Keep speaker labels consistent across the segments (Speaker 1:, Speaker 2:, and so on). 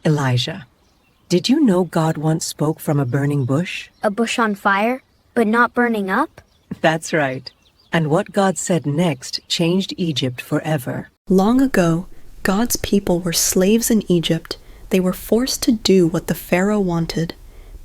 Speaker 1: Elijah, did you know God once spoke from a burning bush?
Speaker 2: A bush on fire, but not burning up?
Speaker 1: That's right. And what God said next changed Egypt forever.
Speaker 3: Long ago, God's people were slaves in Egypt. They were forced to do what the Pharaoh wanted.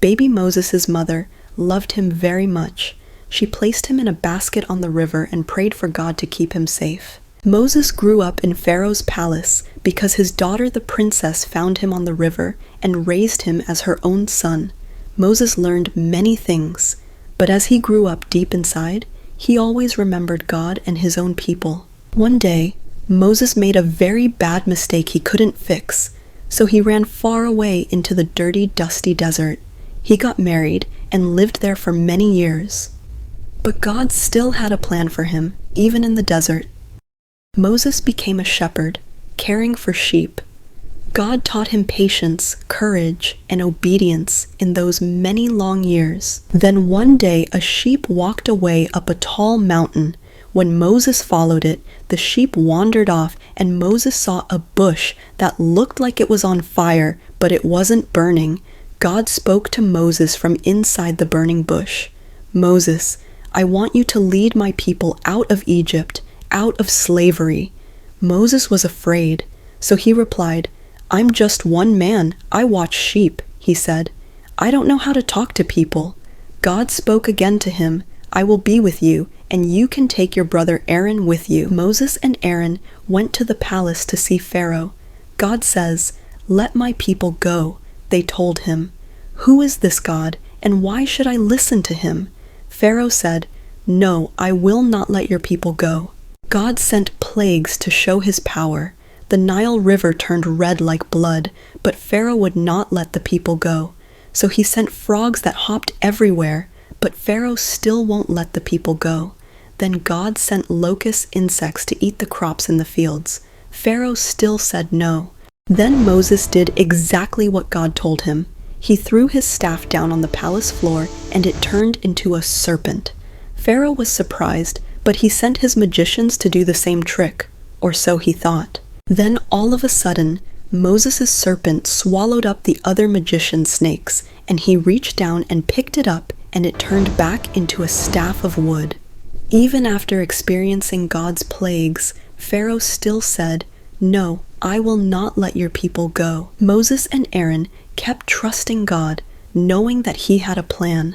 Speaker 3: Baby Moses' mother loved him very much. She placed him in a basket on the river and prayed for God to keep him safe. Moses grew up in Pharaoh's palace because his daughter the princess found him on the river and raised him as her own son. Moses learned many things, but as he grew up deep inside, he always remembered God and his own people. One day, Moses made a very bad mistake he couldn't fix, so he ran far away into the dirty, dusty desert. He got married and lived there for many years. But God still had a plan for him, even in the desert. Moses became a shepherd, caring for sheep. God taught him patience, courage, and obedience in those many long years. Then one day a sheep walked away up a tall mountain. When Moses followed it, the sheep wandered off, and Moses saw a bush that looked like it was on fire, but it wasn't burning. God spoke to Moses from inside the burning bush. "Moses, I want you to lead my people out of Egypt, out of slavery." Moses was afraid, so he replied, "I'm just one man. I watch sheep," he said. "I don't know how to talk to people." God spoke again to him, "I will be with you, and you can take your brother Aaron with you." Moses and Aaron went to the palace to see Pharaoh. God says, "Let my people go," they told him. "Who is this God, and why should I listen to him?" Pharaoh said, "No, I will not let your people go." God sent plagues to show his power. The Nile River turned red like blood, but Pharaoh would not let the people go. So he sent frogs that hopped everywhere, but Pharaoh still won't let the people go. Then God sent locust insects to eat the crops in the fields. Pharaoh still said no. Then Moses did exactly what God told him. He threw his staff down on the palace floor, and it turned into a serpent. Pharaoh was surprised, but he sent his magicians to do the same trick, or so he thought. Then all of a sudden, Moses' serpent swallowed up the other magician's snakes, and he reached down and picked it up, and it turned back into a staff of wood. Even after experiencing God's plagues, Pharaoh still said, "No, I will not let your people go." Moses and Aaron kept trusting God, knowing that he had a plan.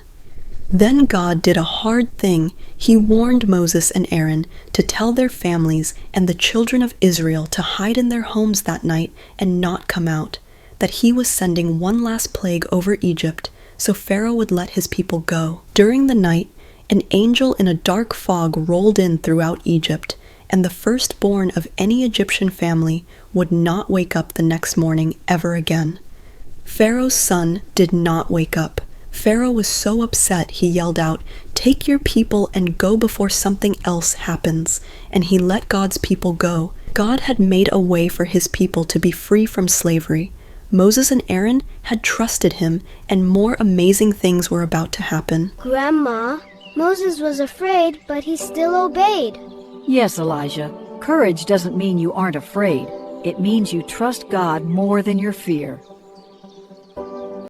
Speaker 3: Then God did a hard thing. He warned Moses and Aaron to tell their families and the children of Israel to hide in their homes that night and not come out, that he was sending one last plague over Egypt, so Pharaoh would let his people go. During the night, an angel in a dark fog rolled in throughout Egypt, and the firstborn of any Egyptian family would not wake up the next morning ever again. Pharaoh's son did not wake up. Pharaoh was so upset he yelled out, "Take your people and go before something else happens," and he let God's people go. God had made a way for his people to be free from slavery. Moses and Aaron had trusted him, and more amazing things were about to happen.
Speaker 4: Grandma, Moses was afraid, but he still obeyed.
Speaker 5: Yes, Elijah. Courage doesn't mean you aren't afraid. It means you trust God more than your fear.